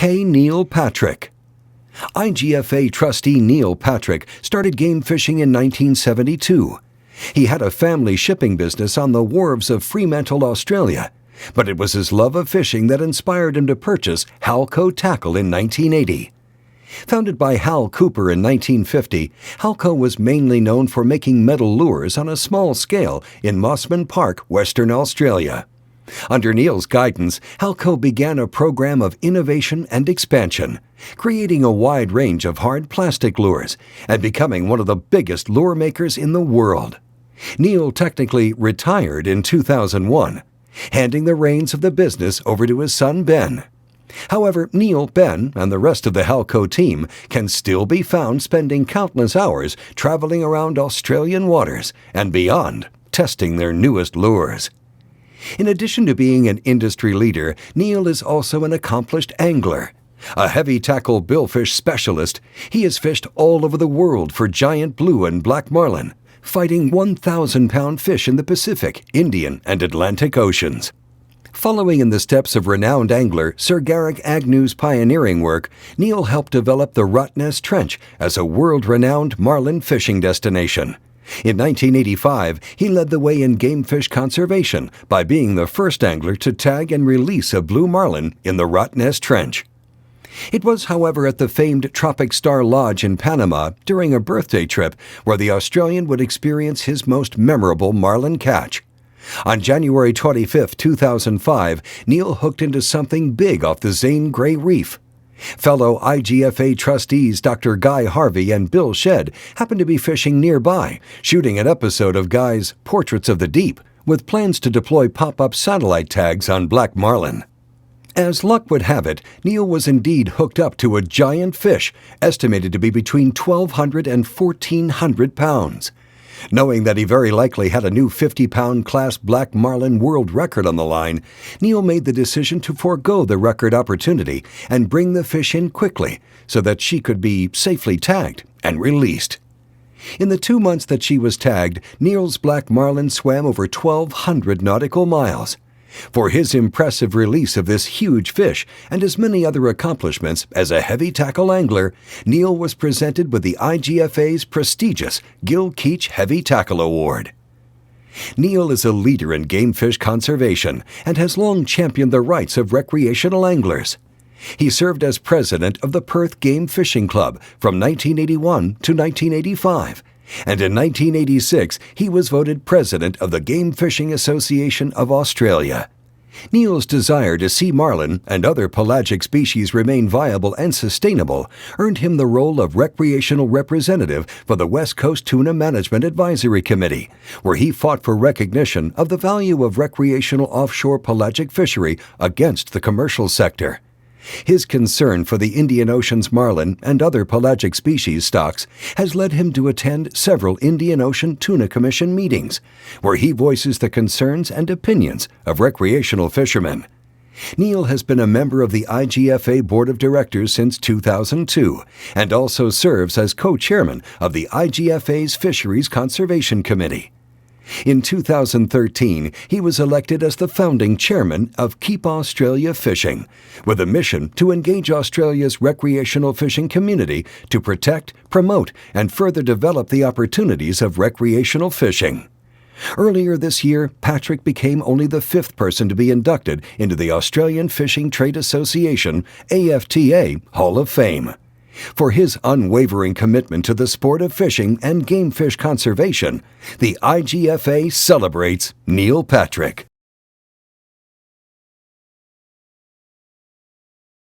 Neil Patrick. IGFA Trustee Neil Patrick started game fishing in 1972. He had a family shipping business on the wharves of Fremantle, Australia, but it was his love of fishing that inspired him to purchase Halco Tackle in 1980. Founded by Hal Cooper in 1950, Halco was mainly known for making metal lures on a small scale in Mosman Park, Western Australia. Under Neil's guidance, Halco began a program of innovation and expansion, creating a wide range of hard plastic lures and becoming one of the biggest lure makers in the world. Neil technically retired in 2001, handing the reins of the business over to his son Ben. However, Neil, Ben, and the rest of the Halco team can still be found spending countless hours traveling around Australian waters and beyond, testing their newest lures. In addition to being an industry leader, Neil is also an accomplished angler. A heavy tackle billfish specialist, he has fished all over the world for giant blue and black marlin, fighting 1,000-pound fish in the Pacific, Indian, and Atlantic Oceans. Following in the steps of renowned angler Sir Garrick Agnew's pioneering work, Neil helped develop the Rottnest Trench as a world-renowned marlin fishing destination. In 1985, he led the way in game fish conservation by being the first angler to tag and release a blue marlin in the Rottnest Trench. It was, however, at the famed Tropic Star Lodge in Panama during a birthday trip where the Australian would experience his most memorable marlin catch. On January 25, 2005, Neil hooked into something big off the Zane Grey Reef. Fellow IGFA trustees Dr. Guy Harvey and Bill Shedd happened to be fishing nearby, shooting an episode of Guy's Portraits of the Deep, with plans to deploy pop-up satellite tags on black marlin. As luck would have it, Neil was indeed hooked up to a giant fish, estimated to be between 1,200 and 1,400 pounds. Knowing that he very likely had a new 50-pound class black marlin world record on the line, Neil made the decision to forego the record opportunity and bring the fish in quickly so that she could be safely tagged and released. In the 2 months that she was tagged, Neil's black marlin swam over 1,200 nautical miles. For his impressive release of this huge fish and his many other accomplishments as a heavy tackle angler, Neil was presented with the IGFA's prestigious Gil Keach Heavy Tackle Award. Neil is a leader in game fish conservation and has long championed the rights of recreational anglers. He served as president of the Perth Game Fishing Club from 1981 to 1985. And in 1986, he was voted president of the Game Fishing Association of Australia. Neil's desire to see marlin and other pelagic species remain viable and sustainable earned him the role of recreational representative for the West Coast Tuna Management Advisory Committee, where he fought for recognition of the value of recreational offshore pelagic fishery against the commercial sector. His concern for the Indian Ocean's marlin and other pelagic species stocks has led him to attend several Indian Ocean Tuna Commission meetings, where he voices the concerns and opinions of recreational fishermen. Neil has been a member of the IGFA Board of Directors since 2002 and also serves as co-chairman of the IGFA's Fisheries Conservation Committee. In 2013, he was elected as the founding chairman of Keep Australia Fishing, with a mission to engage Australia's recreational fishing community to protect, promote, and further develop the opportunities of recreational fishing. Earlier this year, Patrick became only the 5th person to be inducted into the Australian Fishing Trade Association, AFTA, Hall of Fame. For his unwavering commitment to the sport of fishing and game fish conservation, the IGFA celebrates Neil Patrick.